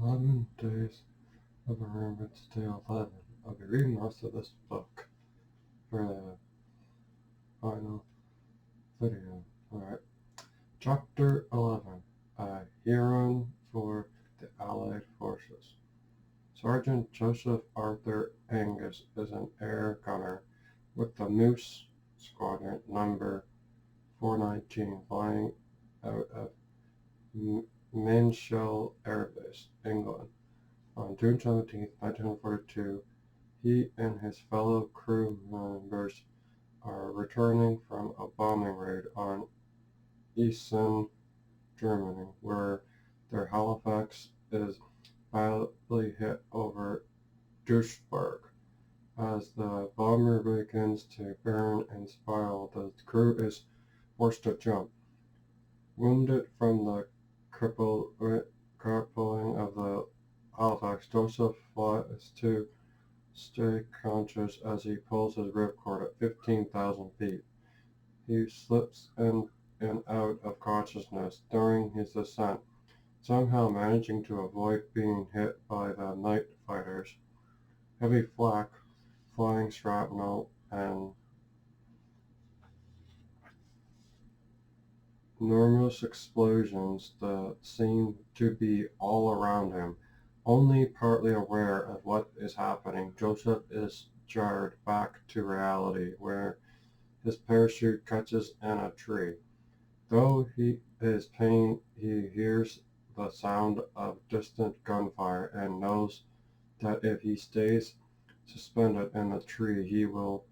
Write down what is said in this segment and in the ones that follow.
11 Days of Remembernce, Day 11. I'll be reading most of this book for the final video. Alright. Chapter 11. A Hero for the Allied Forces. Sergeant Joseph Arthur Angus is an air gunner with the Moose Squadron number 419 flying out of Manshell Air Base, England. On June 17, 1942, he and his fellow crew members are returning from a bombing raid on Essen, Germany, where their Halifax is badly hit over Duisburg. As the bomber begins to burn and spiral, the crew is forced to jump. Wounded from the crippling of the Halifax, Joseph flies to stay conscious as he pulls his ripcord at 15,000 feet. He slips in and out of consciousness during his descent, somehow managing to avoid being hit by the night fighters. Heavy flak, flying shrapnel, and enormous explosions that seem to be all around him. Only partly aware of what is happening, Joseph is jarred back to reality, where his parachute catches in a tree. Though he is pained, he hears the sound of distant gunfire and knows that if he stays suspended in the tree, he will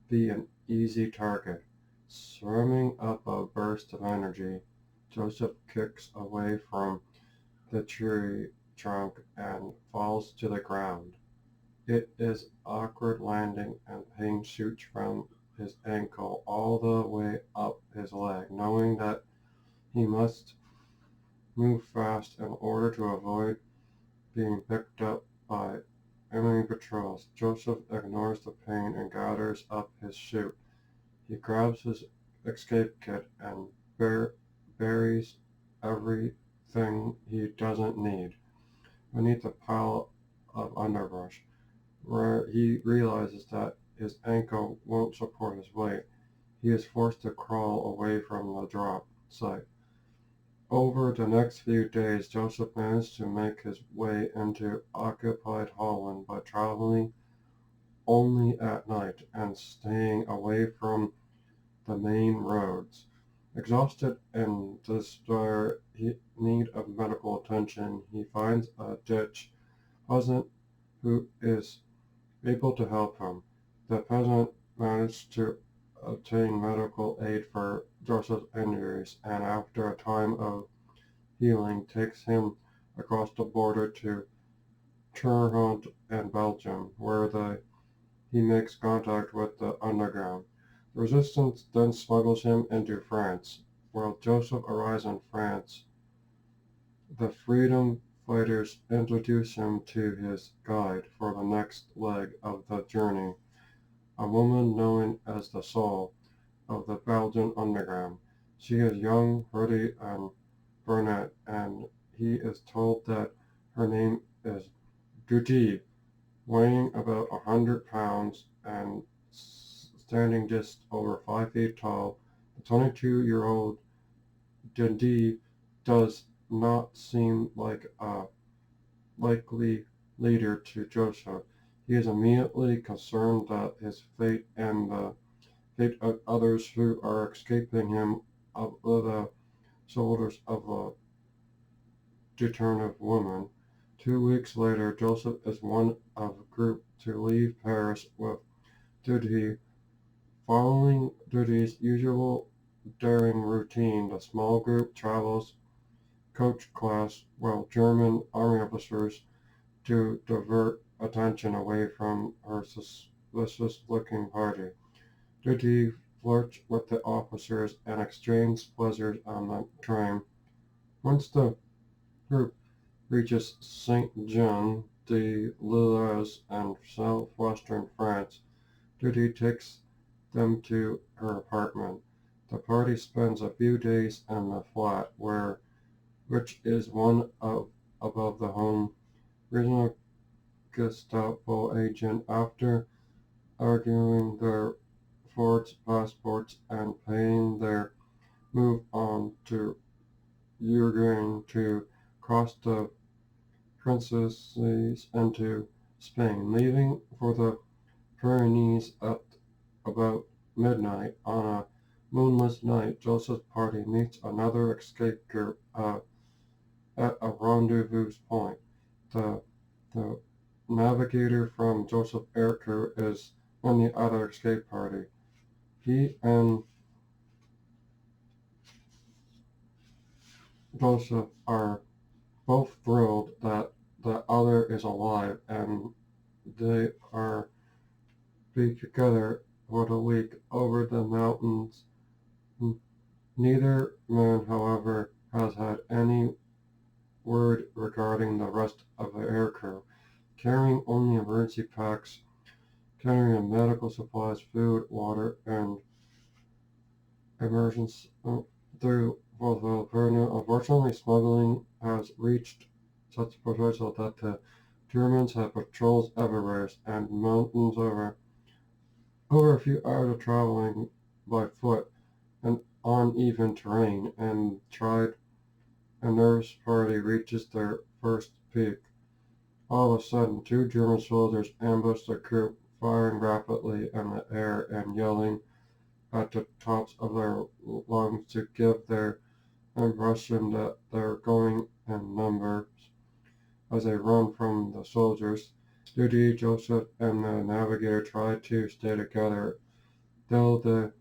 be an easy target. Swimming up a burst of energy, Joseph kicks away from the tree trunk and falls to the ground. It is awkward landing, and pain shoots from his ankle all the way up his leg. Knowing that he must move fast in order to avoid being picked up by enemy patrols, Joseph ignores the pain and gathers up his chute. He grabs his escape kit and buries everything he doesn't need beneath a pile of underbrush, where he realizes that his ankle won't support his weight. He is forced to crawl away from the drop site. Over the next few days, Joseph managed to make his way into occupied Holland by traveling only at night and staying away from the main roads. Exhausted and despair need of medical attention, he finds a ditch peasant who is able to help him. The peasant managed to obtain medical aid for Joseph's injuries, and after a time of healing, takes him across the border to Terhont and Belgium, where he makes contact with the underground. The resistance then smuggles him into France. While Joseph arrives in France, the freedom fighters introduce him to his guide for the next leg of the journey, a woman known as the soul of the Belgian underground. She is young, ruddy, and brunette, and he is told that her name is Duty, weighing about 100 pounds and standing just over 5 feet tall. The 22-year-old Dundee does not seem like a likely leader to Joseph. He is immediately concerned that his fate and the fate of others who are escaping him of the shoulders of a determined woman. 2 weeks later, Joseph is one of a group to leave Paris with Duty. Following Duty's usual daring routine, the small group travels coach class while German army officers to divert attention away from her suspicious-looking party. Duty flirts with the officers and exchanges pleasures on the train. Once the group reaches Saint-Jean-de-Lez in southwestern France, Duty takes them to her apartment. The party spends a few days in the flat, which is one above the home regional Gestapo agent. After arguing their forged passports and paying their move on to Uruguay to cross the Princesses into Spain, leaving for the Pyrenees at about midnight. On a moonless night, Joseph's party meets another escape group at a rendezvous point. The, the navigator from Joseph Air Crew is in the other escape party. He and Joseph are both thrilled that the other is alive and they are be together for the week over the mountains. Neither man, however, has had any word regarding the rest of the aircrew. Carrying only emergency packs, carrying medical supplies, food, water, and emergency through Volverno. Unfortunately, smuggling has reached such potential that the Germans have patrols everywhere and mountains over a few hours of traveling by foot and uneven terrain, and tried a nervous party reaches their first peak. All of a sudden, two German soldiers ambush the group, firing rapidly in the air and yelling at the tops of their lungs to give their impression that they're going in numbers. As they run from the soldiers, Judy, Joseph, and the navigator try to stay together, though the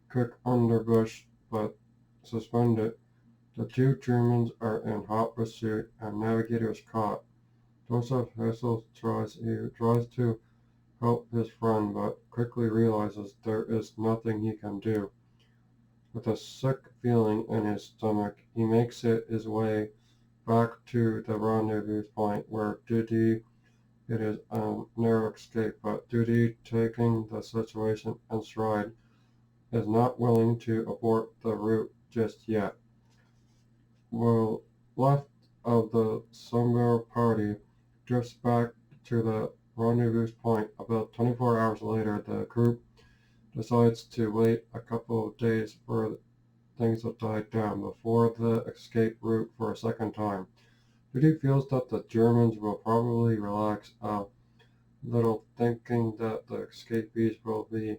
quick underbush but suspended. The two Germans are in hot pursuit, and navigator is caught. Joseph Hessel tries to help his friend, but quickly realizes there is nothing he can do. With a sick feeling in his stomach, he makes his way back to the rendezvous point where Duty. It is a narrow escape, but Duty, taking the situation in stride, is not willing to abort the route just yet. While left of the Summer party drifts back to the rendezvous point. About 24 hours later, the group decides to wait a couple of days for things to die down before the escape route for a second time. Judy feels that the Germans will probably relax a little, thinking that the escapees will be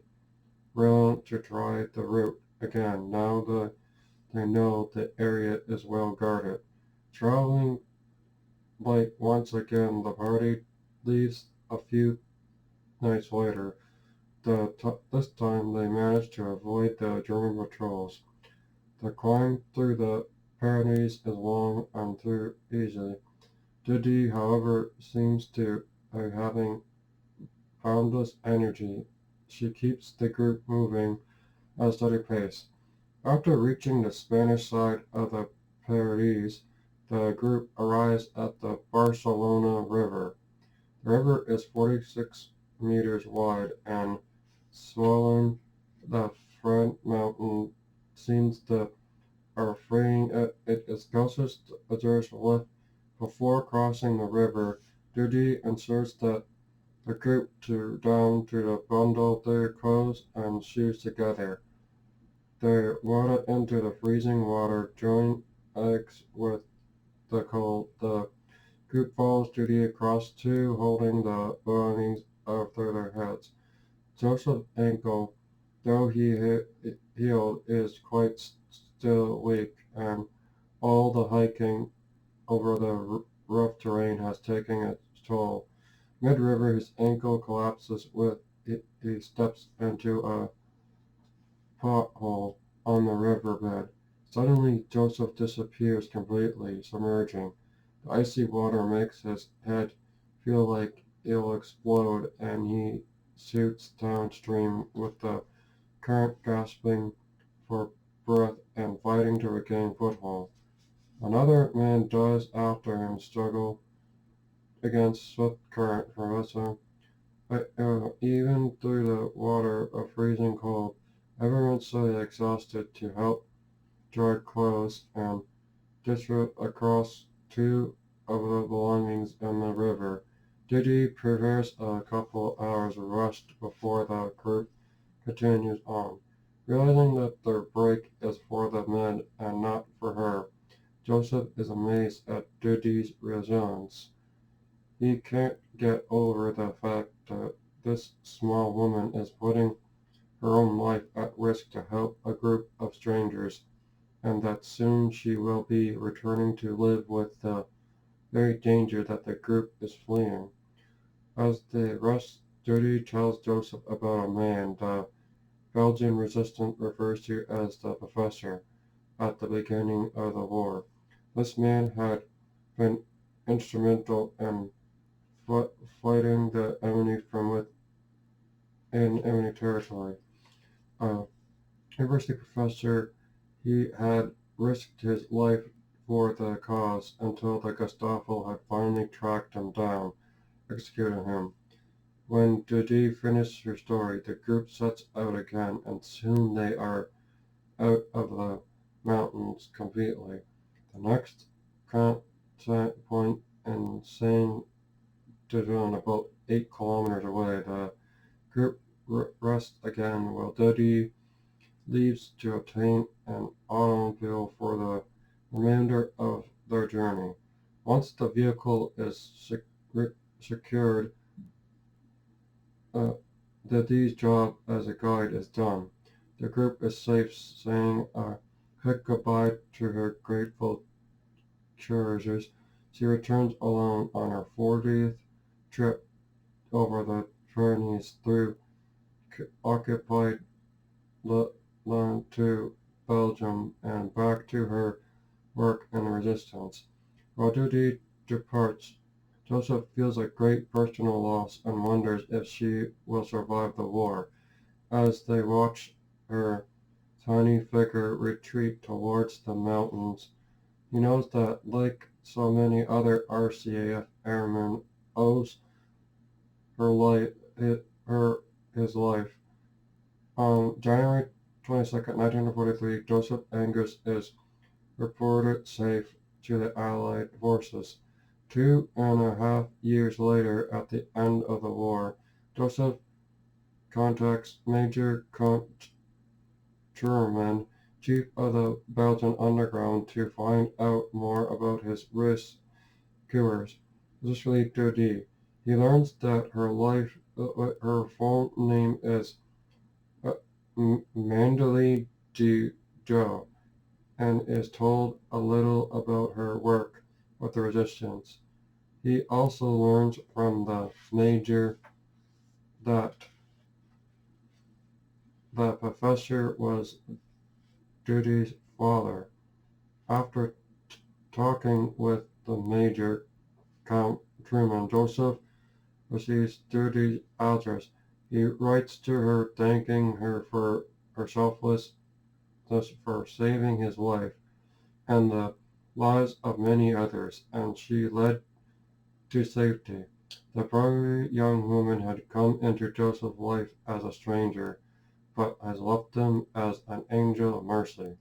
willing to try the route again now that they know the area is well guarded. Traveling light once again, the party leaves a few nights later. This time they manage to avoid the German patrols. The climb through the Pyrenees is long and through easy. Didi, however, seems to be having boundless energy. She keeps the group moving at a steady pace. After reaching the Spanish side of the Pyrenees, the group arrives at the Barcelona River. The river is 46 meters wide and swollen. The front mountain seems to are freeing it. It is closest observed lift. Before crossing the river, Duty ensures that the group down to the bundle their clothes and shoes together. They water into the freezing water, join eggs with the cold. The group follows Judy across two, holding the belongings over their heads. Joseph's ankle, though healed, is quite still weak, and all the hiking over the rough terrain has taken its toll. Mid-river, his ankle collapses with he steps into a pothole on the riverbed. Suddenly, Joseph disappears completely, submerging. The icy water makes his head feel like it'll explode, and he shoots downstream with the current, gasping for breath and fighting to regain foothold. Another man dives after him, struggle against swift current for vessel. Even through the water of freezing cold, everyone's so exhausted to help dry clothes and distribute across two of the belongings in the river. Didi prepares a couple hours rest before the group continues on. Realizing that their break is for the men and not for her, Joseph is amazed at Didi's resilience. He can't get over the fact that this small woman is putting her own life at risk to help a group of strangers, and that soon she will be returning to live with the very danger that the group is fleeing. As they rush, Dodi tells Joseph about a man the Belgian resistance refers to as the Professor at the beginning of the war. This man had been instrumental in fighting the enemy from within enemy territory. A university professor, he had risked his life for the cause until the Gestapo had finally tracked him down, executing him. When Dodi finished her story, the group sets out again, and soon they are out of the mountains completely. The next contact point in Saint Didon, about 8 kilometers away, the group rests again while Dodi leaves to obtain an automobile for the remainder of their journey. Once the vehicle is secured, uh, Dodi's job as a guide is done. The group is safe, saying a quick goodbye to her grateful cherishers. She returns alone on her 40th trip over the Pyrenees through occupied land to Belgium and back to her work in resistance. While Dodi departs, Joseph feels a great personal loss and wonders if she will survive the war. As they watch her tiny figure retreat towards the mountains, he knows that, like so many other RCAF airmen, owes her life, his life. On January 22nd, 1943, Joseph Angus is reported safe to the Allied forces. 2.5 years later, at the end of the war, Joseph contacts Major Truman, chief of the Belgian underground, to find out more about his rescuers, especially Dodi. He learns that her full name is uh, Mandeli Joe, and is told a little about her work with the resistance. He also learns from the major that the professor was Judy's father. After talking with the major, Count Truman, Joseph receives Judy's address. He writes to her thanking her for her selflessness for saving his life and the lives of many others, and she led to safety. The brave young woman had come into Joseph's life as a stranger, but has left him as an angel of mercy.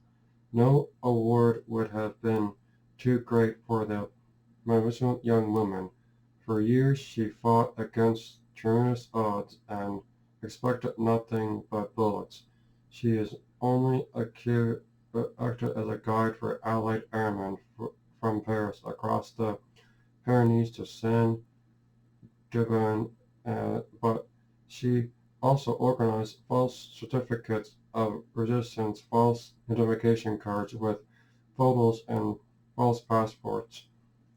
No award would have been too great for the magnificent young woman. For years she fought against tremendous odds and expected nothing but bullets. She is only acted as a guide for Allied airmen from Paris across the Pyrenees to Saint Given, but she also organized false certificates of resistance, false identification cards with photos, and false passports.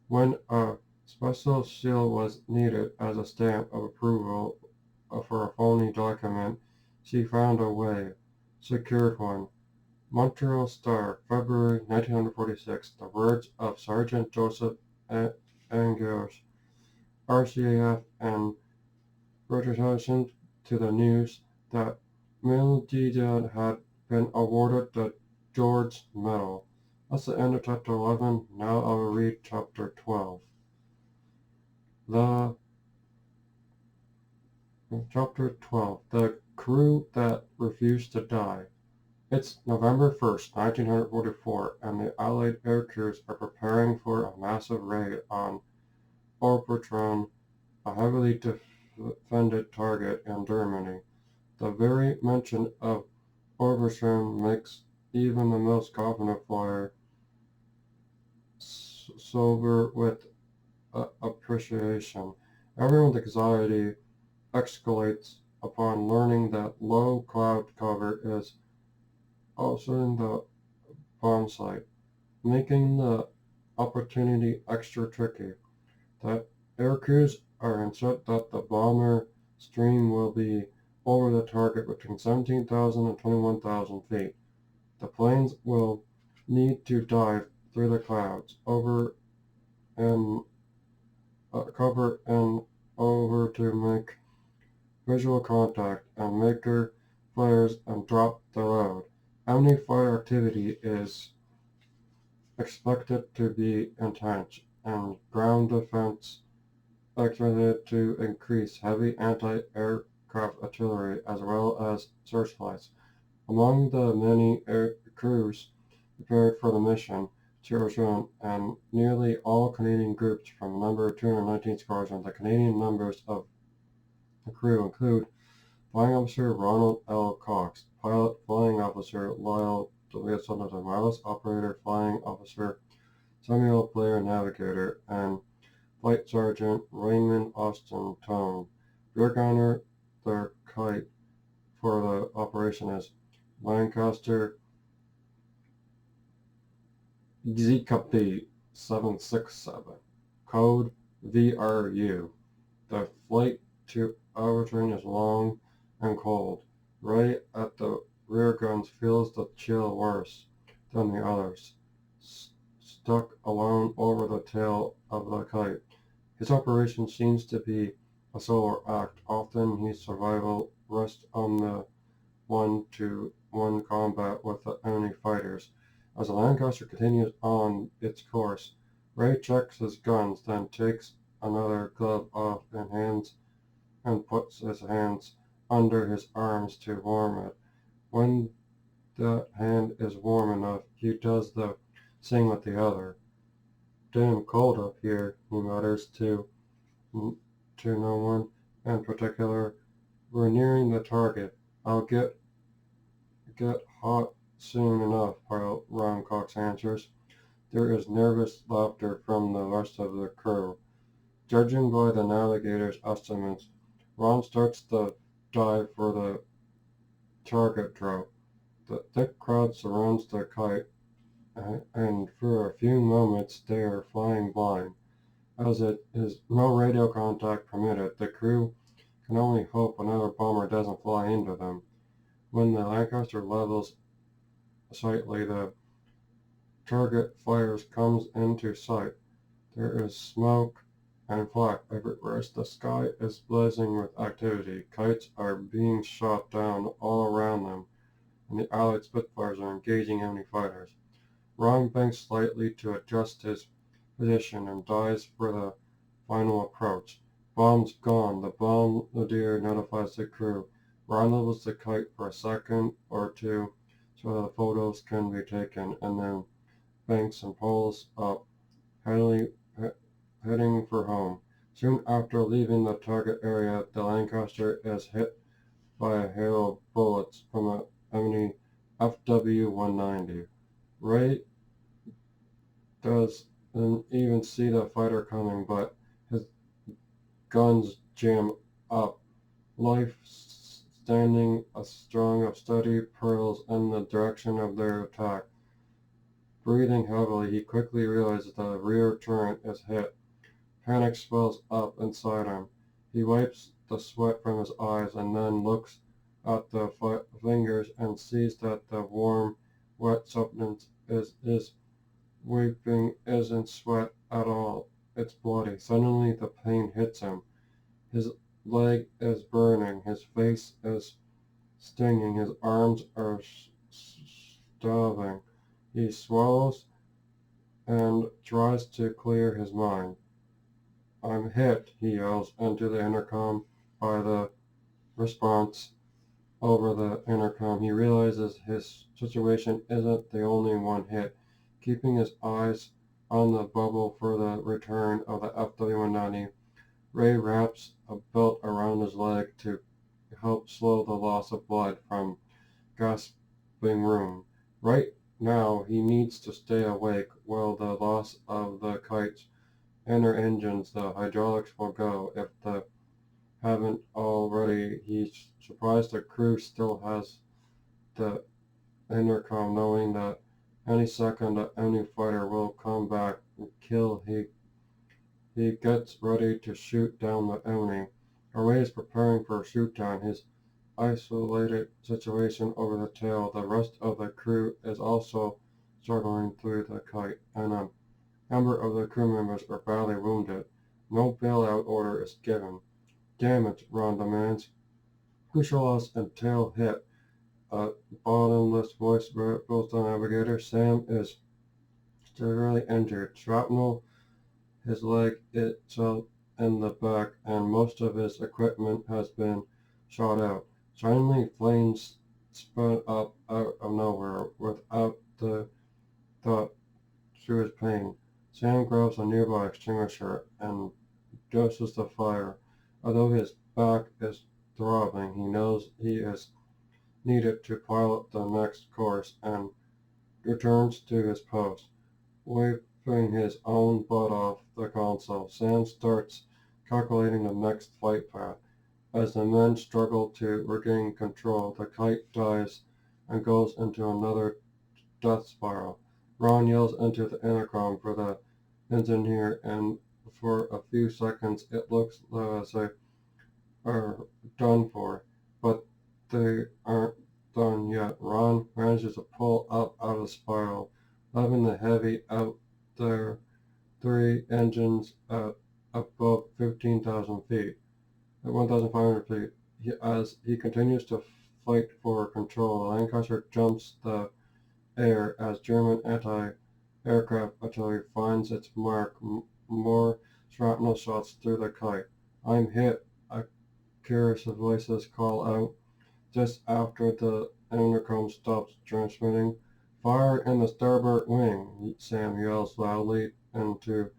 When a special seal was needed as a stamp of approval for a phony document, she found a way, secured one. Montreal Star, February 1946. The words of Sergeant Joseph Angus, RCAF, and retraction to the news that Mildedan had been awarded the George Medal. That's the end of chapter 11. Now I will read chapter 12. The Chapter 12. The crew that refused to die. It's November 1st, 1944, and the Allied air crews are preparing for a massive raid on Obertraum, a heavily defended target in Germany. The very mention of Obertraum makes even the most confident flyer sober with appreciation. Everyone's anxiety escalates upon learning that low cloud cover is also in the bomb site, making the opportunity extra tricky. The air crews are insist that the bomber stream will be over the target between 17,000 and 21,000 feet. The planes will need to dive through the clouds, over and cover and over to make visual contact and make their flares and drop the load. Enemy fire activity is expected to be intense, and ground defense expected to increase heavy anti-aircraft artillery as well as searchlights. Among the many air crews prepared for the mission to return, and nearly all Canadian groups from the number 219 Squadron, the Canadian members of the crew include Flying Officer Ronald L. Cox, Pilot Flying Officer Lyle W. Sutherland, Wireless Operator Flying Officer Samuel Blair, Navigator, and Flight Sergeant Raymond Austin Tone. Rear gunner, their kite for the operation is Lancaster ZKP 767, code VRU. The flight to Alberton is long and cold. Right at the rear guns feels the chill worse than the others. Stuck alone over the tail of the kite. His operation seems to be a solo act. Often his survival rests on the one-to-one combat with the enemy fighters. As the Lancaster continues on its course, Ray checks his guns, then takes another glove off and puts his hands under his arms to warm it. When that hand is warm enough, he does the same with the other. Damn cold up here, he mutters to no one in particular. We're nearing the target. I'll get hot soon enough, Pilot Ron Cox answers. There is nervous laughter from the rest of the crew. Judging by the navigator's estimates, Ron starts the dive for the target drop. The thick crowd surrounds the kite, and for a few moments they are flying blind. As it is no radio contact permitted, the crew can only hope another bomber doesn't fly into them. When the Lancaster levels slightly, the target fires comes into sight. There is smoke and flak everywhere. The sky is blazing with activity. Kites are being shot down all around them, and the Allied Spitfires are engaging enemy fighters. Ron banks slightly to adjust his position and dives for the final approach. Bomb's gone. The bombardier notifies the crew. Ron levels the kite for a second or two so the photos can be taken, and then banks and pulls up, heading for home. Soon after leaving the target area, the Lancaster is hit by a hail of bullets from an enemy FW-190. Ray doesn't even see the fighter coming, but his guns jam up. Life standing a strong of steady pearls in the direction of their attack. Breathing heavily, he quickly realizes the rear turret is hit. Panic swells up inside him. He wipes the sweat from his eyes and then looks at the fingers and sees that the warm, wet substance is weeping isn't sweat at all. It's bloody. Suddenly the pain hits him. His leg is burning. His face is stinging. His arms are starving. He swallows and tries to clear his mind. I'm hit, he yells into the intercom by the response. over the intercom. He realizes his situation isn't the only one hit. Keeping his eyes on the bubble for the return of the FW-190, Ray wraps a belt around his leg to help slow the loss of blood from gasping room. Right now, he needs to stay awake while the loss of the kite's inner engines, the hydraulics will go if they haven't already. He's surprised the crew still has the intercom, knowing that any second the enemy fighter will come back and kill. He gets ready to shoot down the enemy. Ray is preparing for a shoot down. His isolated situation over the tail. The rest of the crew is also struggling through the kite, and a number of the crew members are badly wounded. No bailout order is given. Damn it, Ron demands. Crucialos and tail hit. A bottomless voice ripples the navigator. Sam is severely injured. Shrapnel, his leg itself in the back, and most of his equipment has been shot out. Suddenly, flames spurt up out of nowhere without the thought to his pain. Sam grabs a nearby extinguisher and doses the fire. Although his back is throbbing, he knows he is needed to pilot the next course and returns to his post. Wiping his own butt off the console, Sam starts calculating the next flight path. As the men struggle to regain control, the kite dives and goes into another death spiral. Ron yells into the intercom for the engineer, and for a few seconds it looks as they are done for, but they aren't done yet. Ron manages to pull up out of the spiral, letting the heavy out their three engines at above 15,000 feet, at 1,500 feet. As he continues to fight for control, the Lancaster jumps the air as German anti-aircraft artillery finds its mark. More shrapnel shots through the kite. I'm hit, curious voices call out just after the intercom stops transmitting. Fire in the starboard wing, Sam yells loudly into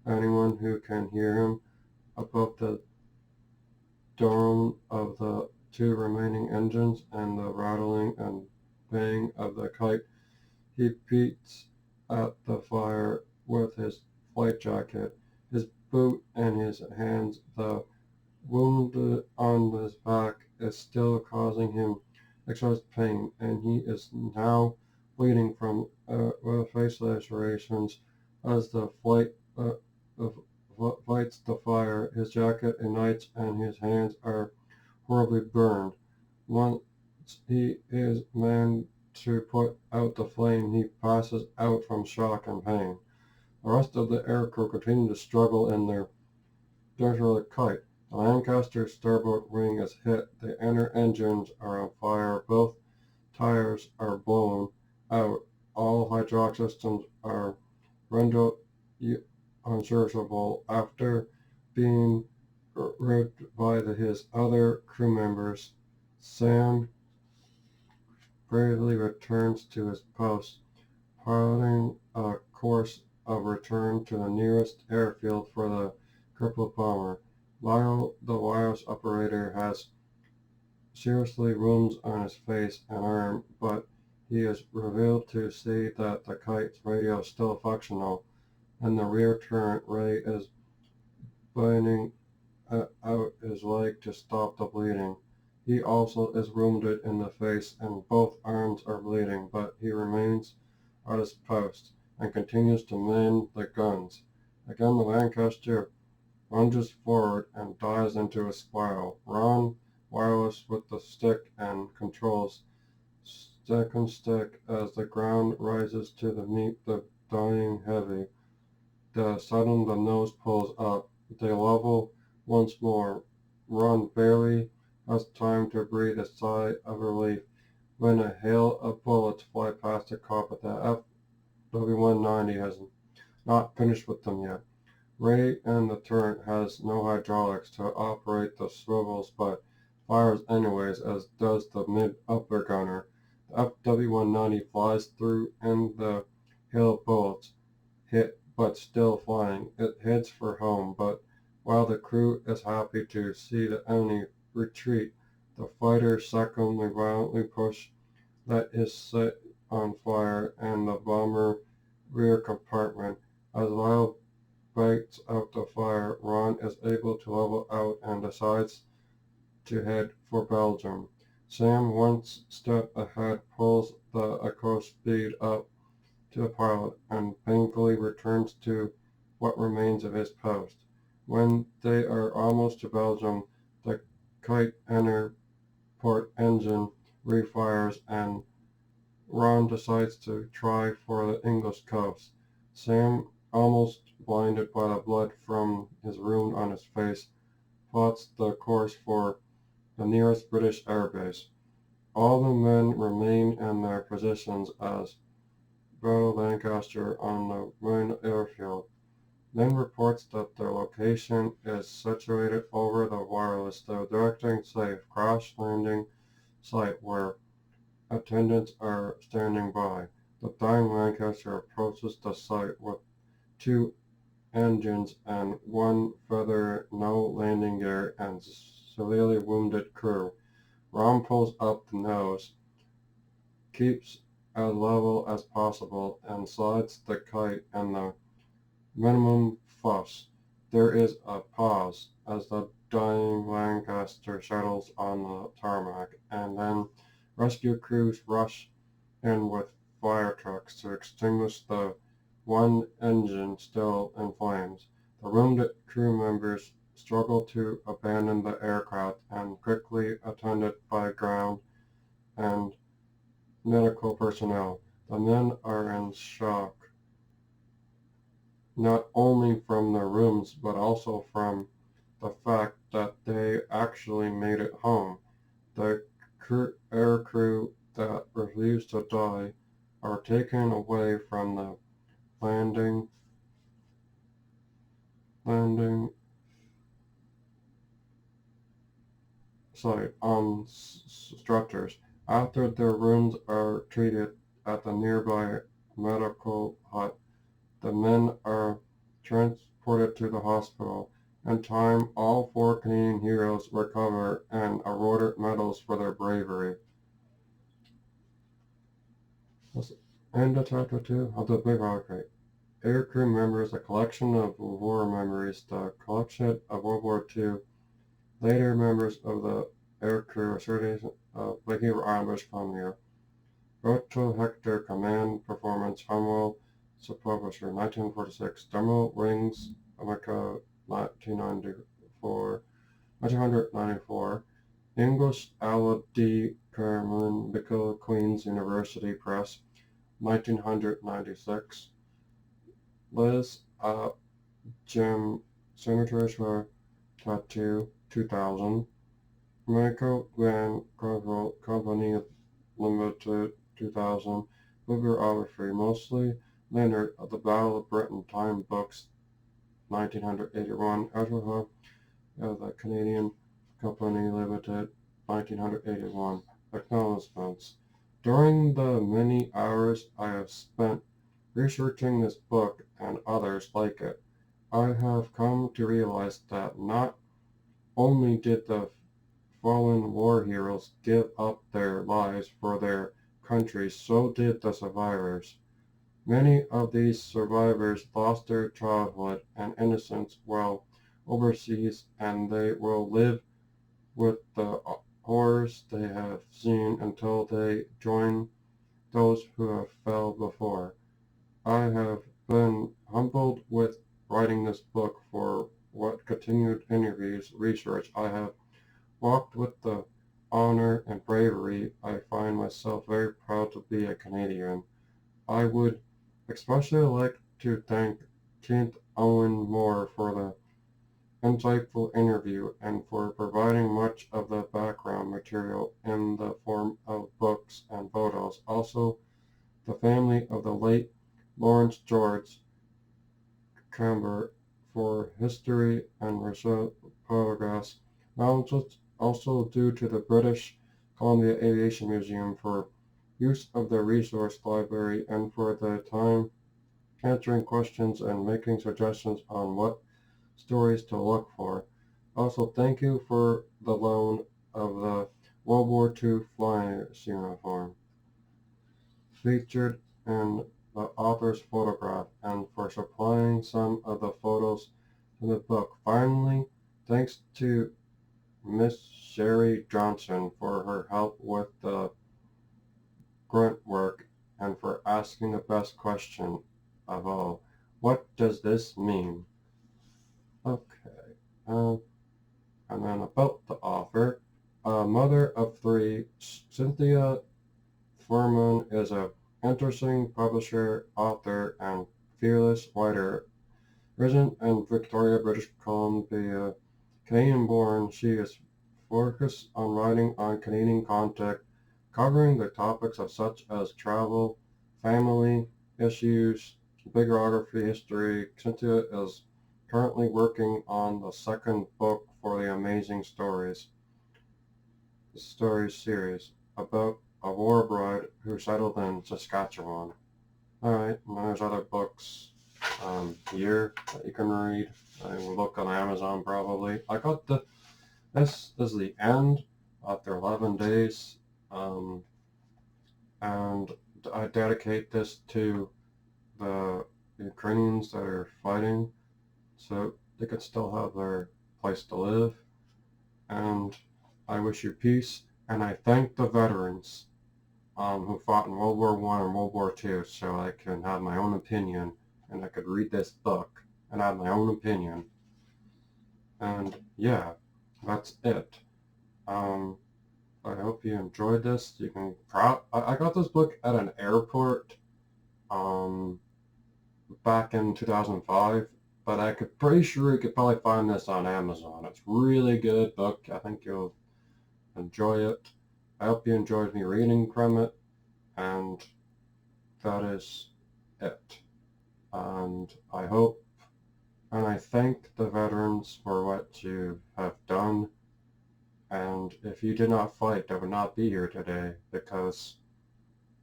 anyone who can hear him. Above the dome of the two remaining engines and the rattling and bang of the kite, he beats at the fire with his flight jacket, his boot in his hands. The wound on his back is still causing him excess pain, and he is now bleeding from face lacerations as the fights the fire. His jacket ignites, and his hands are horribly burned. Once he is managed to put out the flame, he passes out from shock and pain. The rest of the aircrew continue to struggle in their derelict kite. The Lancaster's starboard wing is hit. The inner engines are on fire. Both tires are blown out. All hydraulic systems are rendered unserviceable. After being ripped by his other crew members, Sam bravely returns to his post, piloting a course of return to the nearest airfield for the crippled bomber. While the wireless operator has seriously wounds on his face and arm, but he is revealed to see that the kite's radio is still functional, and the rear turret ray is binding out his leg to stop the bleeding. He also is wounded in the face and both arms are bleeding, but he remains at his post and continues to man the guns. Again, the Lancaster lunges forward and dives into a spiral. Ron, wireless with the stick and controls second stick as the ground rises to meet the dying heavy. Suddenly the nose pulls up. They level once more. Ron barely has time to breathe a sigh of relief when a hail of bullets fly past the cockpit. The FW-190 has not finished with them yet. Ray and the turret has no hydraulics to operate the swivels, but fires anyways, as does the mid-upper gunner. The FW-190 flies through and the hail of bullets hit but still flying. It heads for home, but while the crew is happy to see the enemy retreat, the fighter secondly violently push that is set on fire and the bomber rear compartment. As Lyle bites out the fire, Ron is able to level out and decides to head for Belgium. Sam, one step ahead, pulls the Echo speed up to the pilot and painfully returns to what remains of his post. When they are almost to Belgium, the kite port engine refires and Ron decides to try for the English coast. Sam, almost blinded by the blood from his wound on his face, plots the course for the nearest British airbase. All the men remain in their positions as Bell Lancaster on the main airfield. Then reports that their location is situated over the wireless, the directing safe crash landing site where attendants are standing by. The dying Lancaster approaches the site with two engines and one feather, no landing gear, and severely wounded crew. Rom pulls up the nose, keeps as level as possible, and slides the kite and the minimum fuss. There is a pause as the dying Lancaster settles on the tarmac, and then rescue crews rush in with fire trucks to extinguish the one engine still in flames. The wounded crew members struggle to abandon the aircraft and quickly attended by ground and medical personnel. The men are in shock, not only from their wounds but also from the fact that they actually made it home. The air crew that refused to die are taken away from the landing site on stretchers. After their wounds are treated at the nearby medical hut, the men are transported to the hospital. In time, all four Canadian heroes recover and are awarded medals for their bravery. That's end of chapter 2 of the Big Rock Crate. Aircrew members, a collection of war memories, the collection of World War II. Later members of the aircrew asserting of Vancouver Island, British Columbia. Roto Hector Command Performance, Humwell, Publisher, 1946. Demo Rings, America, 1994. English, Ala D. Carmen, Bickle, Queen's University Press, 1996. Liz, Jim, Senators for Tattoo, 2000. Michael Grand Company Limited, 2000. Bibliography, mostly Leonard of the Battle of Britain, Time Books, 1981. Ezra of the Canadian Company Limited, 1981. Acknowledgements. During the many hours I have spent researching this book and others like it, I have come to realize that not only did the fallen war heroes give up their lives for their countries, so did the survivors. Many of these survivors lost their childhood and innocence while overseas, and they will live with the horrors they have seen until they join those who have fell before. I have been humbled with writing this book for what continued interviews, research I have walked with the honor and bravery. I find myself very proud to be a Canadian. I would especially like to thank Kent Owen Moore for the insightful interview and for providing much of the background material in the form of books and photos. Also, the family of the late Lawrence George Camber for history and research photographs. Mountains also due to the British Columbia Aviation Museum for use of the resource library and for the time answering questions and making suggestions on what stories to look for. Also, thank you for the loan of the World War II flyer's uniform featured in the author's photograph and for supplying some of the photos in the book. Finally, thanks to Miss Sherry Johnson for her help with the grunt work and for asking the best question of all. What does this mean? Okay. And then about the author. A mother of three, Cynthia Furman is a interesting publisher, author, and fearless writer. Resident in Victoria, British Columbia, Canadian-born, she is focused on writing on Canadian content, covering the topics of such as travel, family issues, bibliography, history. Cynthia is currently working on the second book for the Amazing Stories series about a war bride who settled in Saskatchewan. Alright, and there's other books here that you can read. I will look on Amazon probably. I got this is the end after 11 days, and I dedicate this to the Ukrainians that are fighting so they can still have their place to live. And I wish you peace, and I thank the veterans who fought in World War I and World War II so I can have my own opinion and I could read this book and have my own opinion. And yeah, that's it. I hope you enjoyed this. You can I got this book at an airport back in 2005, but I could pretty sure you could probably find this on Amazon. It's a really good book. I think you'll enjoy it. I hope you enjoyed me reading from it, and that is it. And I hope and I thank the veterans for what you have done. And if you did not fight, I would not be here today because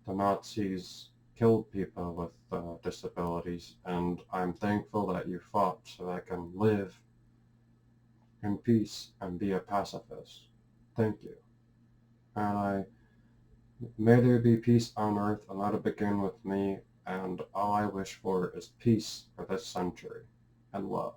the Nazis killed people with disabilities. And I'm thankful that you fought so I can live in peace and be a pacifist. Thank you. And may there be peace on earth, and let it begin with me. And all I wish for is peace for this century and love.